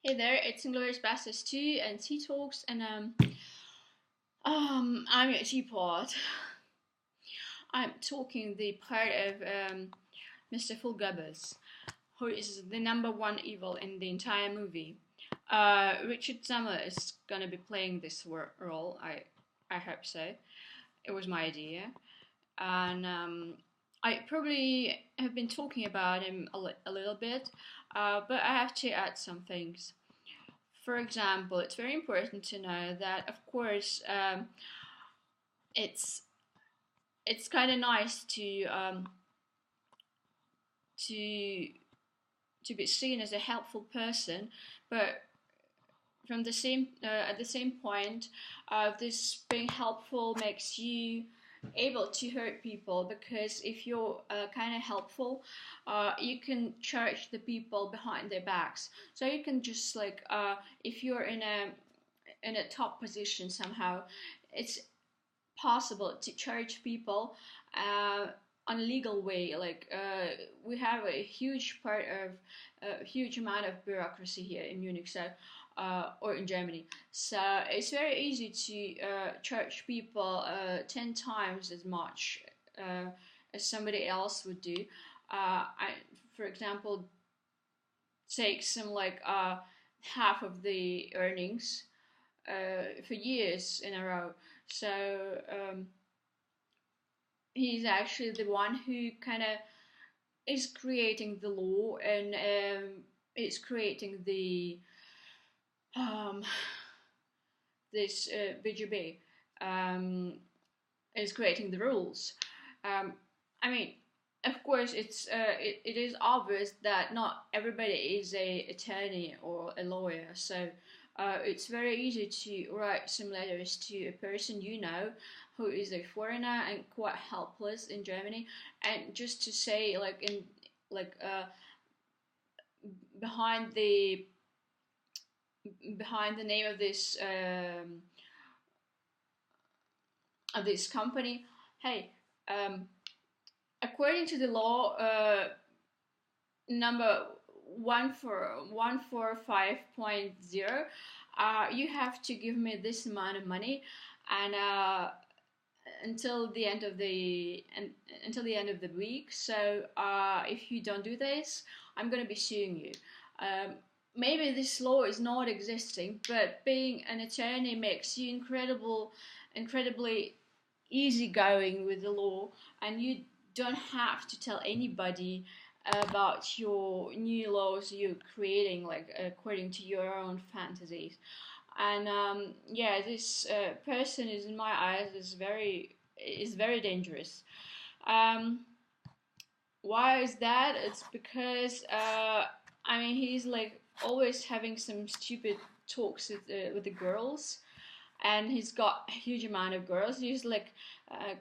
Hey there, it's Inglourious Basterds 2 and Tea Talks, and I'm your teapot. I'm talking the part of Mr. Fulgubbers, who is the number one evil in the entire movie. Richard Summer is gonna be playing this role. I hope so. It was my idea, and I probably have been talking about him a little bit, but I have to add some things. For example, it's very important to know that, of course, it's it's kind of nice to to be seen as a helpful person, but from the same at the same point, this being helpful makes you able to hurt people, because if you're kind of helpful, you can charge the people behind their backs. So you can just like if you're in a top position somehow, it's possible to charge people on a legal way. Like we have a huge part of a huge amount of bureaucracy here in Munich, so or in Germany. So it's very easy to charge people 10 times as much as somebody else would do. For example, take some like half of the earnings for years in a row. So he's actually the one who kind of is creating the law, and is creating the um, this BGB, is creating the rules. Um, I mean, of course, it is obvious that not everybody is a attorney or a lawyer, so it's very easy to write some letters to a person you know who is a foreigner and quite helpless in Germany, and just to say like in like behind the behind the name of this company, hey, um, according to the law, number 145.0, you have to give me this amount of money, and until the end of until the end of the week. So if you don't do this, I'm gonna be suing you. Maybe this law is not existing, but being an attorney makes you incredibly easygoing with the law, and you don't have to tell anybody about your new laws you're creating, like according to your own fantasies. And yeah, this person is, in my eyes, is very dangerous. Um, why is that? It's because I mean, he's like always having some stupid talks with the girls, and he's got a huge amount of girls. He's like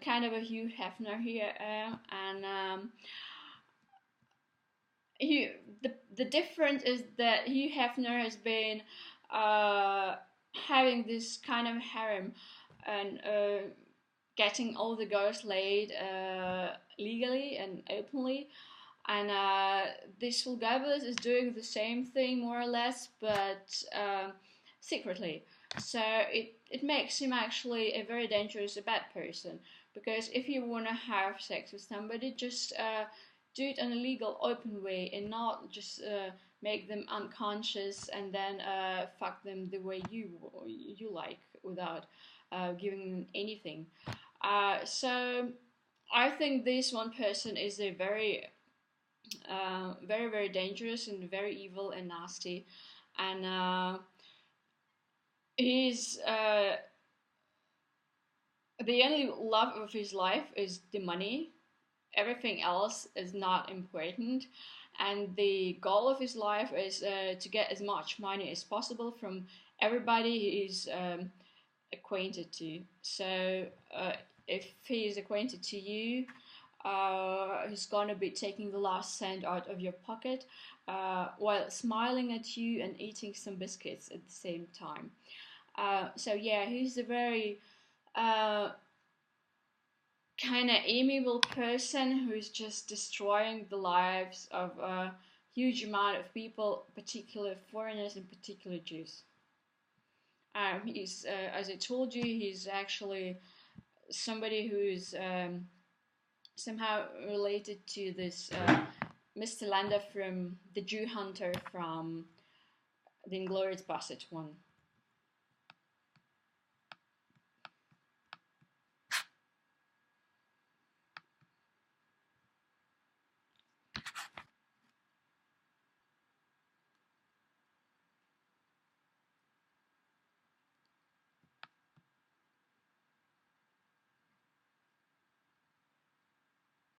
kind of a Hugh Hefner here, and he the difference is that Hugh Hefner has been uh, having this kind of harem, and getting all the girls laid legally and openly, and this Fulgabus is doing the same thing more or less, but secretly. So it makes him actually a very dangerous, a bad person, because if you want to have sex with somebody, just do it in a legal, open way, and not just make them unconscious and then fuck them the way you like, without giving them anything. So I think this one person is a very dangerous and very evil and nasty, and he's the only love of his life is the money. Everything else is not important, and the goal of his life is to get as much money as possible from everybody he's acquainted to. So if he is acquainted to you, he's gonna be taking the last cent out of your pocket while smiling at you and eating some biscuits at the same time. So yeah, he's a very uh, kind of amiable person who's just destroying the lives of huge amount of people, particular foreigners and particular Jews. He's, as I told you, he's actually somebody who's somehow related to this Mr. Landa from the Jew Hunter from the Inglourious Basterds one.